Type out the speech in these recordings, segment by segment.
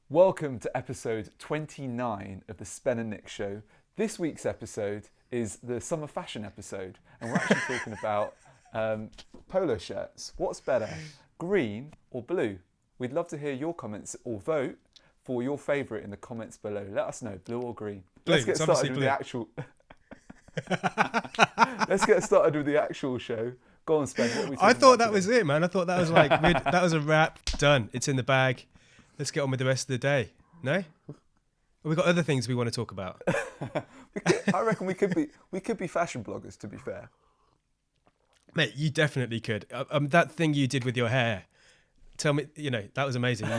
Welcome to episode 29 of the Spen and Nick Show. This week's episode is the summer fashion episode, and we're actually talking about polo shirts. What's better, green or blue? We'd love to hear your comments or vote for your favourite in the comments below. Let us know, blue or green. Blue, Let's get started with the actual. Let's get started with the actual show. Go on, Spen. What are we I talking thought about that was today? it, man. I thought that was like that was a wrap. Done. It's in the bag. Let's get on with the rest of the day. No? We've got other things we want to talk about. I reckon we could be fashion bloggers. To be fair, Mate, you definitely could. That thing you did with your hair. Tell me, that was amazing.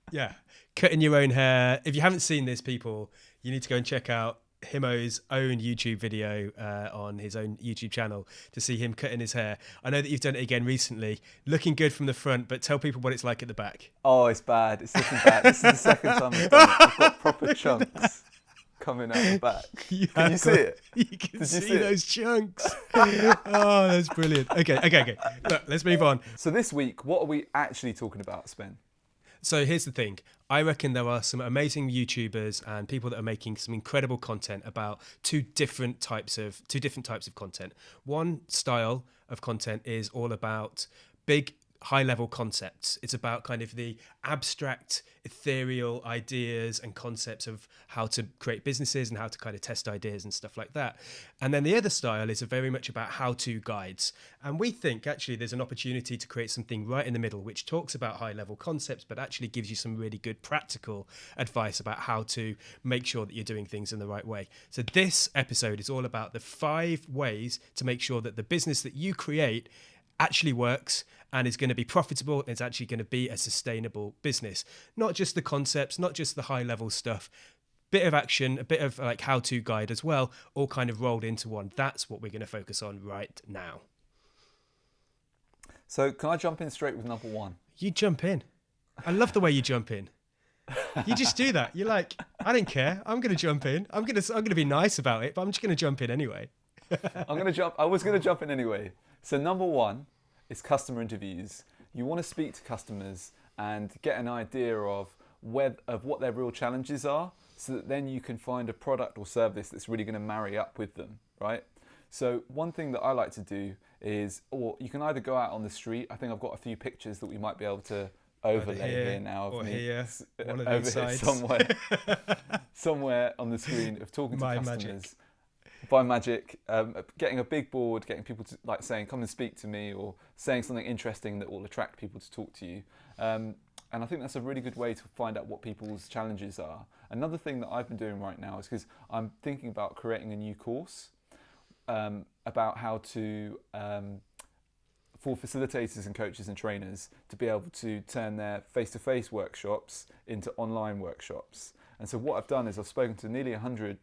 Yeah. Cutting your own hair. If you haven't seen this, people, you need to go and check out Himo's own YouTube video on his own YouTube channel to see him cutting his hair. I know that you've done it again recently. Looking good from the front, but tell people what it's like at the back. oh, it's bad. It's looking bad. This is the second time I've done it. I've got proper chunks coming out the back. Can you see it? You can Did you see see it? those chunks. Oh, that's brilliant. Okay. Look, let's move on. So this week, what are we actually talking about, Spen? So here's the thing. I reckon there are some amazing YouTubers and people that are making some incredible content about two different types of content. One style of content is all about big high-level concepts. It's about kind of the abstract, ethereal ideas and concepts of how to create businesses and how to kind of test ideas and stuff like that. And then the other style is very much about how-to guides. And we think actually there's an opportunity to create something right in the middle which talks about high-level concepts but actually gives you some really good practical advice about how to make sure that you're doing things in the right way. So this episode is all about the 5 ways to make sure that the business that you create actually works and is going to be profitable and it's actually going to be a sustainable business. Not just the concepts, not just the high level stuff, bit of action, a bit of like how-to guide as well, all kind of rolled into one. That's what we're going to focus on right now. So can I jump in straight with number 1? You jump in. I love the way you jump in. You just do that. You're like, I don't care. I'm going to jump in. I'm going to be nice about it, but I'm just going to jump in anyway. I was going to jump in anyway. So number 1 is customer interviews. You want to speak to customers and get an idea of what their real challenges are, so that then you can find a product or service that's really going to marry up with them, right? So one thing that I like to do is, or you can either go out on the street. I think I've got a few pictures that we might be able to overlay here now of or me here, one of over these here sides. somewhere on the screen of talking to By customers. magic. By magic, getting a big board, getting people to like saying, come and speak to me, or saying something interesting that will attract people to talk to you. And I think that's a really good way to find out what people's challenges are. Another thing that I've been doing right now is because I'm thinking about creating a new course about how to, for facilitators and coaches and trainers to be able to turn their face-to-face workshops into online workshops. And so what I've done is I've spoken to nearly 100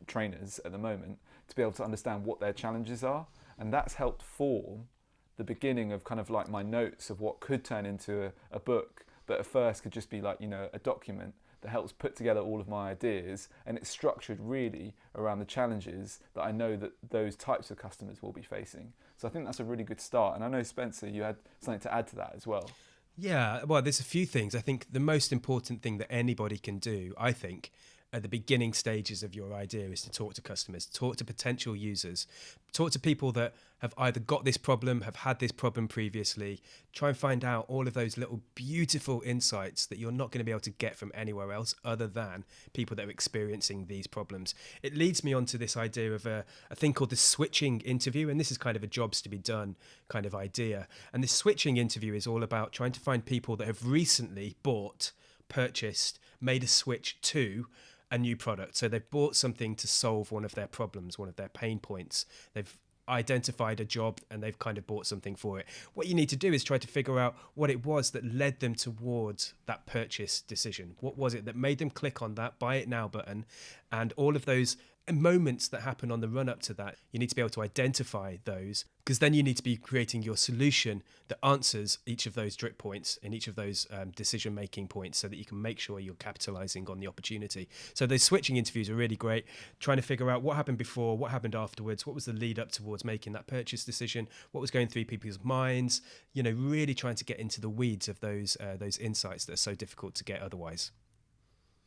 trainers at the moment to be able to understand what their challenges are, and that's helped form the beginning of kind of like my notes of what could turn into a book, but at first could just be like, a document that helps put together all of my ideas, and it's structured really around the challenges that I know that those types of customers will be facing. So I think that's a really good start, and I know, Spencer, you had something to add to that as well. Yeah, well, there's a few things. I think the most important thing that anybody can do, I think, at the beginning stages of your idea is to talk to customers, talk to potential users, talk to people that have either got this problem, have had this problem previously. Try and find out all of those little beautiful insights that you're not going to be able to get from anywhere else other than people that are experiencing these problems. It leads me on to this idea of a thing called the switching interview, and this is kind of a jobs to be done kind of idea. And this switching interview is all about trying to find people that have recently bought, purchased, made a switch to a new product. So they've bought something to solve one of their problems, one of their pain points. They've identified a job and they've kind of bought something for it. What you need to do is try to figure out what it was that led them towards that purchase decision. What was it that made them click on that buy it now button? And all of those moments that happen on the run up to that, you need to be able to identify those, because then you need to be creating your solution that answers each of those drip points and each of those decision making points, so that you can make sure you're capitalizing on the opportunity. So those switching interviews are really great, trying to figure out what happened before, what happened afterwards, what was the lead up towards making that purchase decision, what was going through people's minds, really trying to get into the weeds of those insights that are so difficult to get otherwise.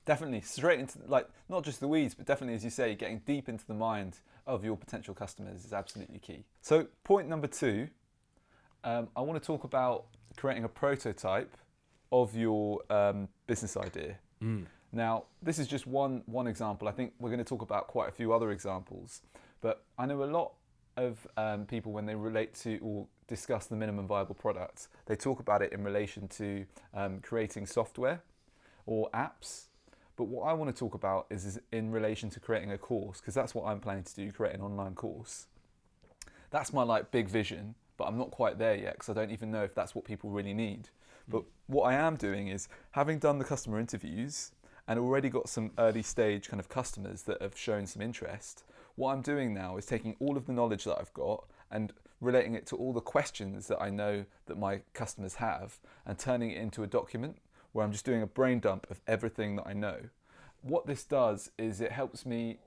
Definitely straight into not just the weeds, but definitely, as you say, getting deep into the mind of your potential customers is absolutely key. So point number 2, I want to talk about creating a prototype of your business idea. Now, this is just one example. I think we're going to talk about quite a few other examples, but I know a lot of people, when they relate to or discuss the minimum viable product, they talk about it in relation to creating software or apps. But what I want to talk about is in relation to creating a course, because that's what I'm planning to do, create an online course. That's my big vision, but I'm not quite there yet, because I don't even know if that's what people really need. But what I am doing is, having done the customer interviews and already got some early stage kind of customers that have shown some interest, what I'm doing now is taking all of the knowledge that I've got and relating it to all the questions that I know that my customers have, and turning it into a document where I'm just doing a brain dump of everything that I know. What this does is it helps me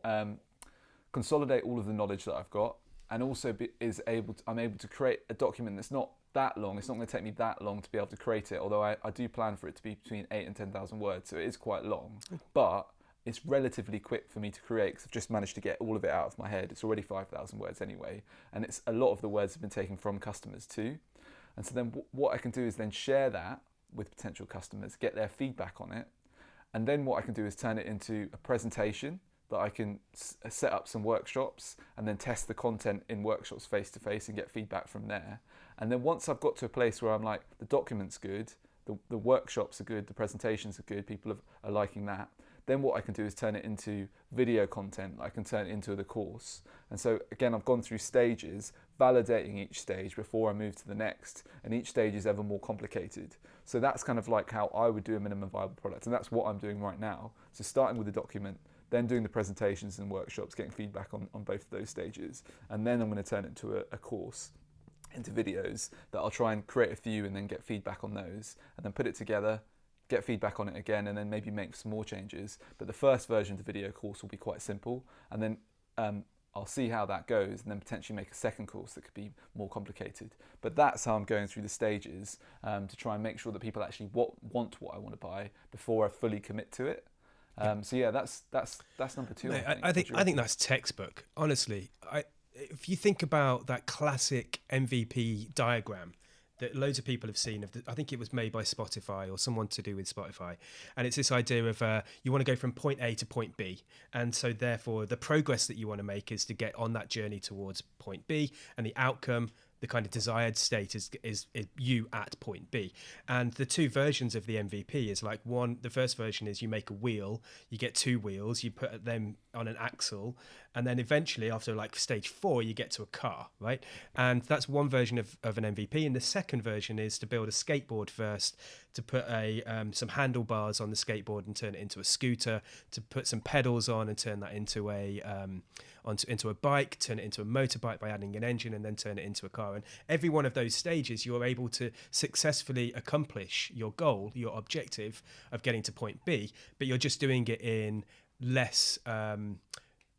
consolidate all of the knowledge that I've got, and also I'm able to create a document that's not that long. It's not going to take me that long to be able to create it, although I do plan for it to be between 8 and 10,000 words, so it is quite long. But it's relatively quick for me to create, because I've just managed to get all of it out of my head. It's already 5,000 words anyway, and it's a lot of the words have been taken from customers too. And so then what I can do is then share that with potential customers, get their feedback on it, and then what I can do is turn it into a presentation that I can set up some workshops and then test the content in workshops face to face and get feedback from there. And then once I've got to a place where I'm like, the document's good, the workshops are good, the presentations are good, people are liking that, then what I can do is turn it into video content. I can turn it into the course. And so again, I've gone through stages, validating each stage before I move to the next, and each stage is ever more complicated. So that's kind of like how I would do a minimum viable product, and that's what I'm doing right now. So starting with the document, then doing the presentations and workshops, getting feedback on both of those stages, and then I'm going to turn it into a course, into videos that I'll try and create a few and then get feedback on those, and then put it together, get feedback on it again, and then maybe make some more changes. But the first version of the video course will be quite simple, and then I'll see how that goes, and then potentially make a second course that could be more complicated. But that's how I'm going through the stages, to try and make sure that people actually want what I want to buy before I fully commit to it. So yeah, that's number 2. Mate, I think that's textbook. Honestly, if you think about that classic MVP diagram that loads of people have seen, I think it was made by Spotify or someone to do with Spotify, and it's this idea of you want to go from point A to point B, and so therefore the progress that you want to make is to get on that journey towards point B, and the outcome, the kind of desired state is you at point B. And the 2 versions of the MVP is like the first version is you make a wheel, you get 2 wheels, you put them on an axle, and then eventually after like stage 4 you get to a car, right? And that's one version of an MVP. And the second version is to build a skateboard first, to put some handlebars on the skateboard and turn it into a scooter, to put some pedals on and turn that into a bike, turn it into a motorbike by adding an engine, and then turn it into a car. And every one of those stages, you're able to successfully accomplish your goal, your objective of getting to point B, but you're just doing it in less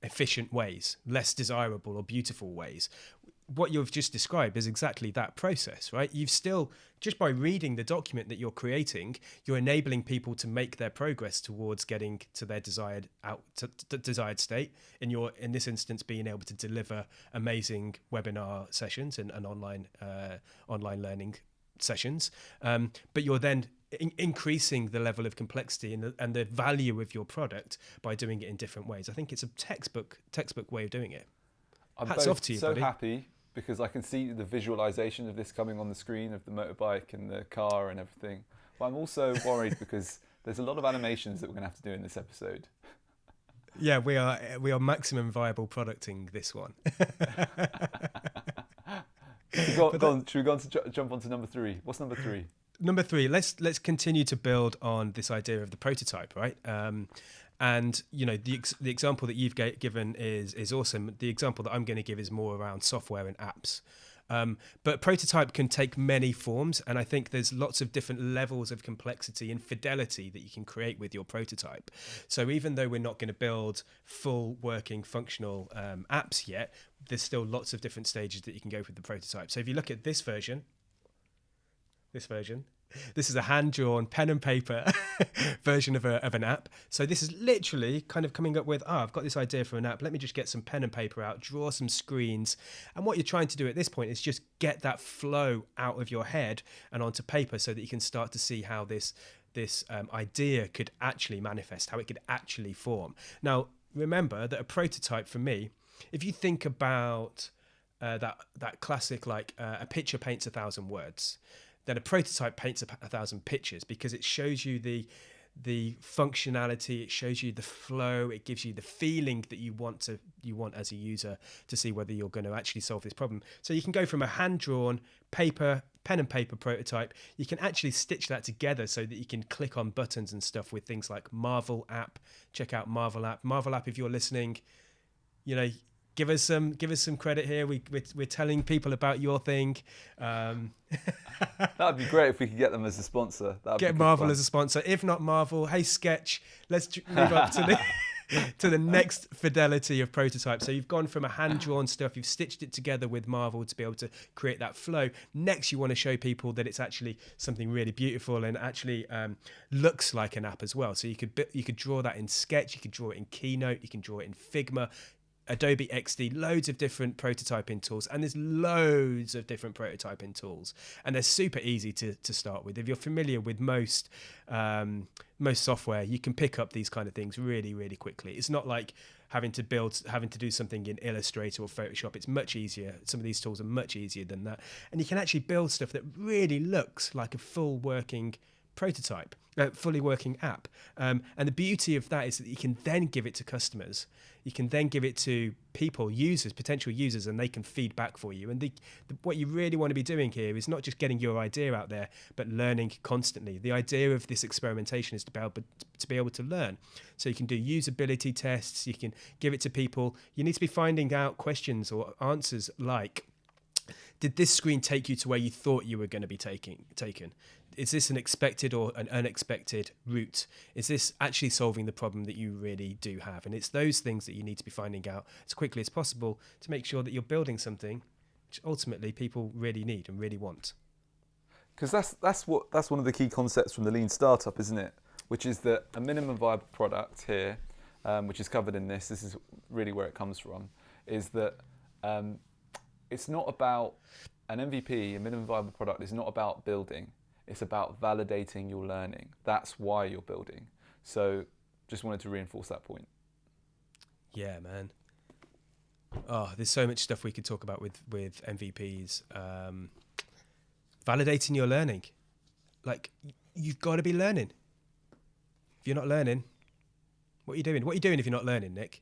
efficient ways, less desirable or beautiful ways. What you've just described is exactly that process, right? You've still, just by reading the document that you're creating, you're enabling people to make their progress towards getting to their desired state. In this instance, being able to deliver amazing webinar sessions and online learning sessions. But you're then increasing the level of complexity and the value of your product by doing it in different ways. I think it's a textbook way of doing it. Hats off to you, buddy. I'm so happy because I can see the visualization of this coming on the screen of the motorbike and the car and everything. But I'm also worried because there's a lot of animations that we're going to have to do in this episode. Yeah, we are maximum viable producting this one. So go on, should we go on to jump on to number 3? What's number 3? Number 3, let's continue to build on this idea of the prototype, right? And the example that you've given is awesome. The example that I'm going to give is more around software and apps. But prototype can take many forms, and I think there's lots of different levels of complexity and fidelity that you can create with your prototype. So even though we're not going to build full working functional apps yet, there's still lots of different stages that you can go with the prototype. So if you look at this version, this is a hand-drawn pen and paper version of an app. So this is literally kind of coming up with, I've got this idea for an app. Let me just get some pen and paper out, draw some screens. And what you're trying to do at this point is just get that flow out of your head and onto paper so that you can start to see how this idea could actually manifest, how it could actually form. Now, remember that a prototype for me, if you think about that classic, like a picture paints 1,000 words, then a prototype paints 1,000 pictures, because it shows you the functionality, it shows you the flow, it gives you the feeling that you want as a user to see whether you're going to actually solve this problem. So you can go from a hand-drawn pen and paper prototype, you can actually stitch that together so that you can click on buttons and stuff with things like Marvel app. Check out Marvel app. Marvel app, if you're listening, give us some credit here. We're telling people about your thing. That'd be great if we could get them as a sponsor. Get Marvel as a sponsor. If not Marvel, hey Sketch, let's move up to the next fidelity of prototype. So you've gone from a hand-drawn stuff, you've stitched it together with Marvel to be able to create that flow. Next, you want to show people that it's actually something really beautiful and actually looks like an app as well. So you could draw that in Sketch, you could draw it in Keynote, you can draw it in Figma, Adobe XD, loads of different prototyping tools, and there's loads of different prototyping tools, and they're super easy to start with. If you're familiar with most software, you can pick up these kind of things really, really quickly. It's not like having to do something in Illustrator or Photoshop. It's much easier. Some of these tools are much easier than that, and you can actually build stuff that really looks like a full working prototype, fully working app. And the beauty of that is that you can then give it to customers. You can then give it to people, potential users, and they can feed back for you. And what you really want to be doing here is not just getting your idea out there, but learning constantly. The idea of this experimentation is to be able to learn. So you can do usability tests. You can give it to people. You need to be finding out questions or answers like, did this screen take you to where you thought you were going to be taken? Is this an expected or an unexpected route? Is this actually solving the problem that you really do have? And it's those things that you need to be finding out as quickly as possible to make sure that you're building something which ultimately people really need and really want. Because that's one of the key concepts from the lean startup, isn't it? Which is that a minimum viable product here, which is covered in this is really where it comes from, is that it's not about an MVP, a minimum viable product is not about building. It's about validating your learning. That's why you're building. So just wanted to reinforce that point. Yeah, man. Oh, there's so much stuff we could talk about with MVPs. Validating your learning. Like, you've got to be learning. If you're not learning, what are you doing? What are you doing if you're not learning, Nick?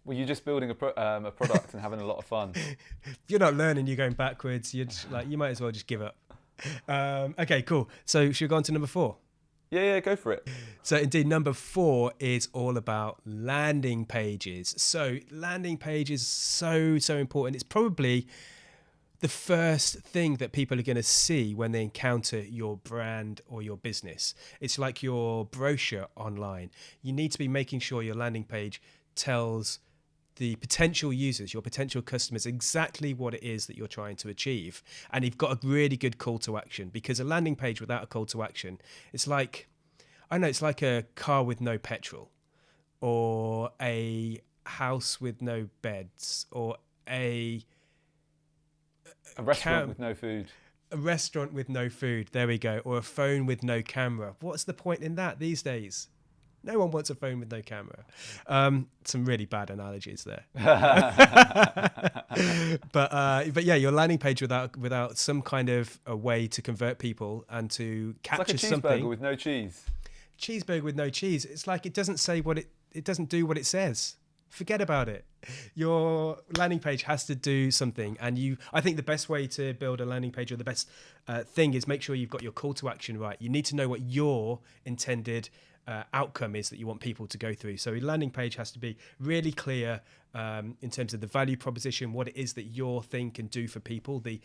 Well, you're just building a product and having a lot of fun. If you're not learning, you're going backwards. You're just, you might as well just give up. Okay, cool. So should we go on to number 4? Yeah, go for it. So indeed, number 4 is all about landing pages. So landing pages, so important. It's probably the first thing that people are going to see when they encounter your brand or your business. It's like your brochure online. You need to be making sure your landing page tells the potential users, your potential customers, exactly what it is that you're trying to achieve. And you've got a really good call to action, because a landing page without a call to action, it's like a car with no petrol, or a house with no beds, or a restaurant with no food. A restaurant with no food, there we go. Or a phone with no camera. What's the point in that these days? No one wants a phone with no camera. Some really bad analogies there. But yeah, your landing page without some kind of a way to convert people and to capture something. It's like a cheeseburger with no cheese. Cheeseburger with no cheese. It's like it doesn't say it doesn't do what it says. Forget about it. Your landing page has to do something, and I think the best way to build a landing page, or the best thing, is make sure you've got your call to action right. You need to know what your intended outcome is that you want people to go through. So a landing page has to be really clear in terms of the value proposition, what it is that your thing can do for people, the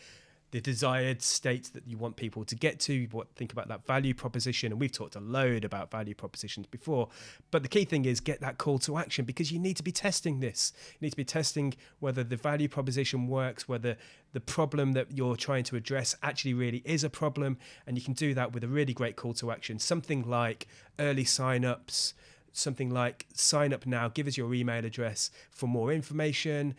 desired state that you want people to get to, think about that value proposition. And we've talked a load about value propositions before, but the key thing is get that call to action, because you need to be testing this. You need to be testing whether the value proposition works, whether the problem that you're trying to address actually really is a problem. And you can do that with a really great call to action, something like early signups, something like sign up now, give us your email address for more information,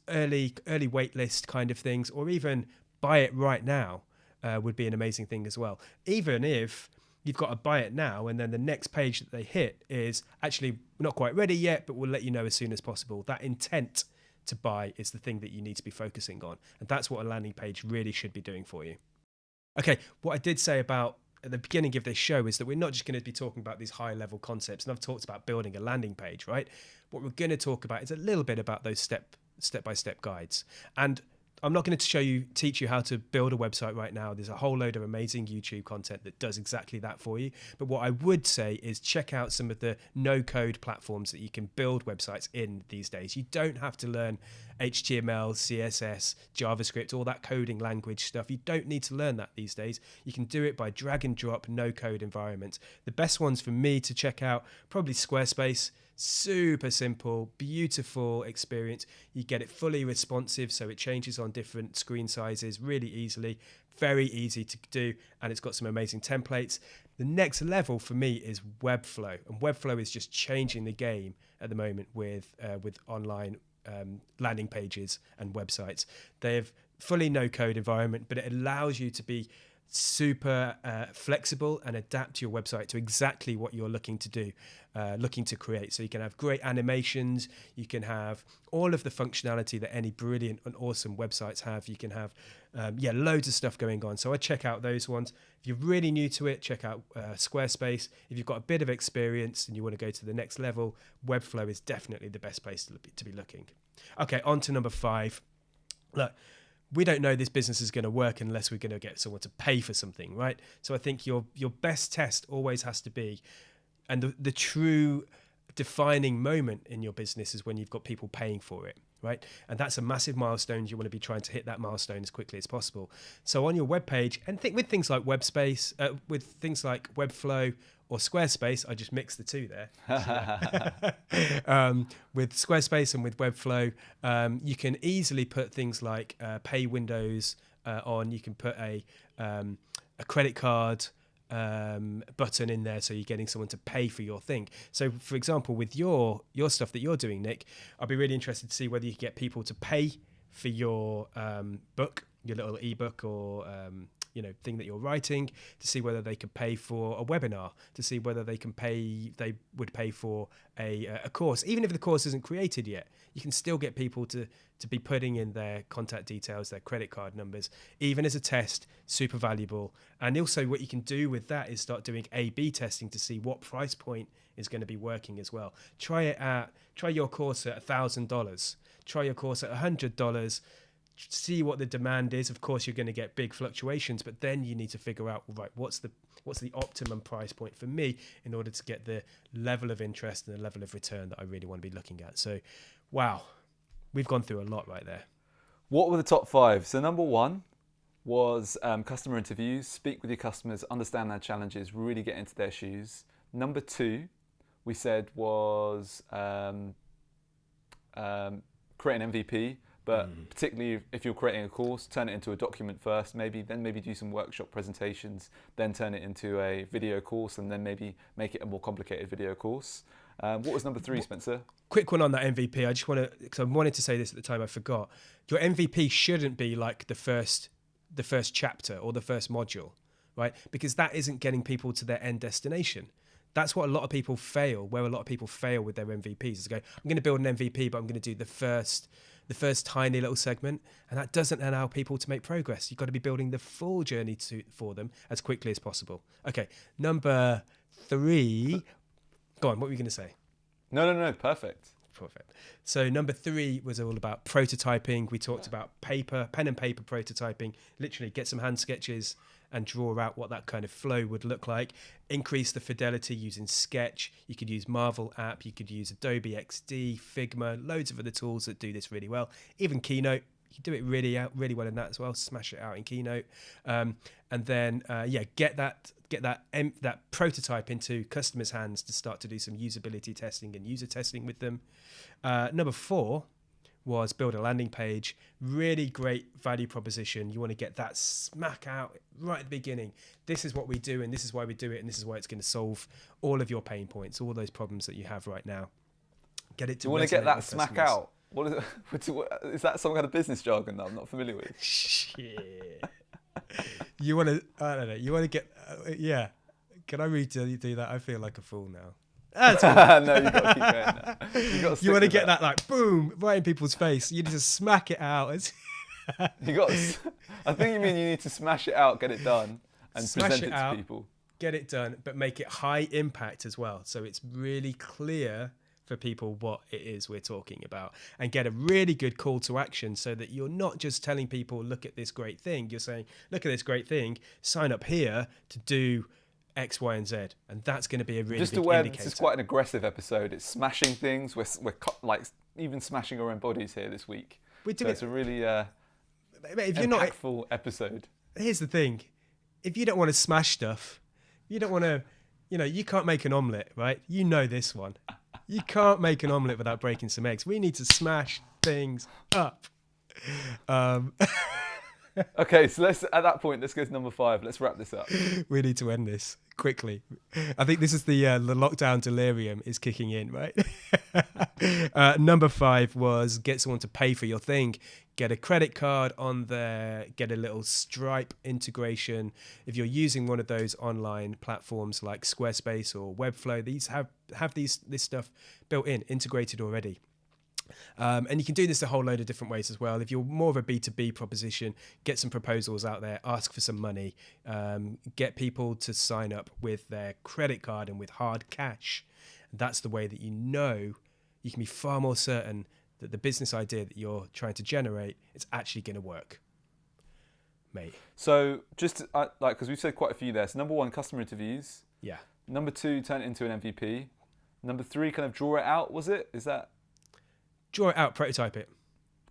early wait list kind of things, or even buy it right now would be an amazing thing as well. Even if you've got to buy it now and then the next page that they hit is actually not quite ready yet, but we'll let you know as soon as possible. That intent to buy is the thing that you need to be focusing on. And that's what a landing page really should be doing for you. Okay, what I did say about at the beginning of this show is that we're not just going to be talking about these high level concepts. And I've talked about building a landing page, right? What we're going to talk about is a little bit about those step-by-step guides. And I'm not going to teach you how to build a website right now. There's a whole load of amazing YouTube content that does exactly that for you. But what I would say is check out some of the no-code platforms that you can build websites in these days. You don't have to learn HTML, CSS, JavaScript, all that coding language stuff. You don't need to learn that these days. You can do it by drag and drop no-code environments. The best ones for me to check out, probably Squarespace. Super simple, beautiful experience. You get it fully responsive, so it changes on different screen sizes really easily. Very easy to do, and it's got some amazing templates. The next level for me is Webflow, and Webflow is just changing the game at the moment with online landing pages and websites. They have fully no-code environment, but it allows you to be super flexible and adapt your website to exactly what you're looking to do, looking to create. So you can have great animations, you can have all of the functionality that any brilliant and awesome websites have. You can have loads of stuff going on. So I check out those ones. If you're really new to it, check out Squarespace. If you've got a bit of experience and you want to go to the next level, Webflow is definitely the best place to be looking. Okay, on to number 5. Look, we don't know this business is going to work unless we're going to get someone to pay for something, right? So I think your best test always has to be, and the true defining moment in your business is when you've got people paying for it, right? And that's a massive milestone. You want to be trying to hit that milestone as quickly as possible. So on your web page, and with things like Webspace, with things like Webflow or Squarespace, I just mixed the two there. With Squarespace and with Webflow, you can easily put things like pay windows on. You can put a credit card button in there, so you're getting someone to pay for your thing. So, for example, with your stuff that you're doing, Nick, I'd be really interested to see whether you can get people to pay for your book, your little ebook or thing that you're writing, to see whether they could pay for a webinar, to see whether they would pay for a course. Even if the course isn't created yet, you can still get people to be putting in their contact details, their credit card numbers, even as a test. Super valuable. And also what you can do with that is start doing A/B testing to see what price point is going to be working as well. Try your course at $1,000. Try your course at $100. See what the demand is. Of course, you're going to get big fluctuations, but then you need to figure out, right, what's the optimum price point for me in order to get the level of interest and the level of return that I really want to be looking at. So, wow, we've gone through a lot right there. What were the top 5? So number 1 was customer interviews. Speak with your customers, understand their challenges, really get into their shoes. Number 2, we said, was create an MVP. But particularly if you're creating a course, turn it into a document first, maybe do some workshop presentations, then turn it into a video course, and then maybe make it a more complicated video course. What was number 3, Spencer? Quick one on that MVP. I just because I wanted to say this at the time, I forgot. Your MVP shouldn't be like the first chapter or the first module, right? Because that isn't getting people to their end destination. That's what a lot of people fail with their MVPs, is go, I'm going to build an MVP, but I'm going to do the first tiny little segment, and that doesn't allow people to make progress. You've got to be building the full journey for them as quickly as possible. Okay, number 3. Go on, what were you going to say? No, perfect. So number 3 was all about prototyping. We talked about pen and paper prototyping. Literally get some hand sketches and draw out what that kind of flow would look like. Increase the fidelity using Sketch. You could use Marvel app. You could use Adobe XD, Figma, loads of other tools that do this really well. Even Keynote. You can do it really well in that as well. Smash it out in Keynote, and then get that prototype into customers' hands to start to do some usability testing and user testing with them. Number 4 was build a landing page. Really great value proposition. You want to get that smack out right at the beginning. This is what we do, and this is why we do it, and this is why it's going to solve all of your pain points, all those problems that you have right now. Get it to. You want to get that smack out. What is it? Is that some kind of business jargon that I'm not familiar with? Shit. You want to? I don't know. You want to get? Yeah. Can I do that? I feel like a fool now. No, you got to keep going. Now. You want to get that like boom right in people's face. You need to smack it out. I think you mean you need to smash it out, get it done, and present it to people. Get it done, but make it high impact as well. So it's really clear for people what it is we're talking about, and get a really good call to action so that you're not just telling people, look at this great thing. You're saying, look at this great thing, sign up here to do X, Y, and Z. And that's going to be a really just big aware indicator. This is quite an aggressive episode. It's smashing things. We're like even smashing our own bodies here this week. It's a really impactful episode. Here's the thing. If you don't want to smash stuff, you don't want to, you can't make an omelette, right? You know this one. You can't make an omelette without breaking some eggs. We need to smash things up. Okay, so at that point, let's go to number 5. Let's wrap this up. We need to end this quickly. I think this is the lockdown delirium is kicking in, right? Number 5 was get someone to pay for your thing. Get a credit card on there, get a little Stripe integration. If you're using one of those online platforms like Squarespace or Webflow, these have this stuff built in, integrated already. And you can do this a whole load of different ways as well. If you're more of a B2B proposition, get some proposals out there, ask for some money, get people to sign up with their credit card and with hard cash. That's the way that you can be far more certain that the business idea that you're trying to generate is actually going to work, mate. So just because we've said quite a few there. So number 1, customer interviews. Yeah. Number 2, turn it into an MVP. Number 3, kind of draw it out. Was it? Is that? Draw it out, prototype it.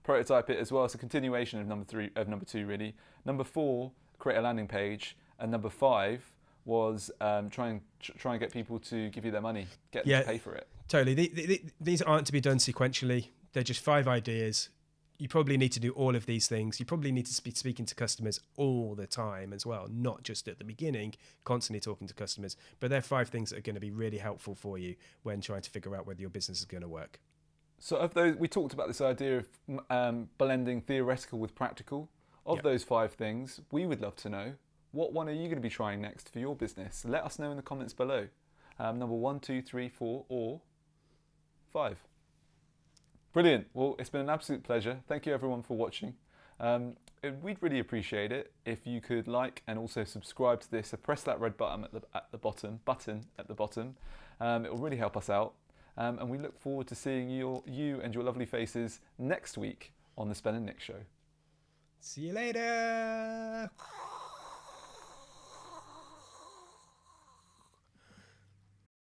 Prototype it as well. It's a continuation of number 2, really. Number 4, create a landing page, and number 5 was try and get people to give you their money, get them to pay for it. Totally. These aren't to be done sequentially. They're just 5 ideas. You probably need to do all of these things. You probably need to be speaking to customers all the time as well, not just at the beginning, constantly talking to customers. But they're 5 things that are going to be really helpful for you when trying to figure out whether your business is going to work. So of those, we talked about this idea of blending theoretical with practical. Of those 5 things, we would love to know, what one are you going to be trying next for your business? Let us know in the comments below. Number 1, 2, 3, 4, or 5. Brilliant. Well, it's been an absolute pleasure. Thank you everyone for watching. We'd really appreciate it if you could like and also subscribe to this. So press that red button at the bottom. It will really help us out. And we look forward to seeing you and your lovely faces next week on the Spen and Nick Show. See you later.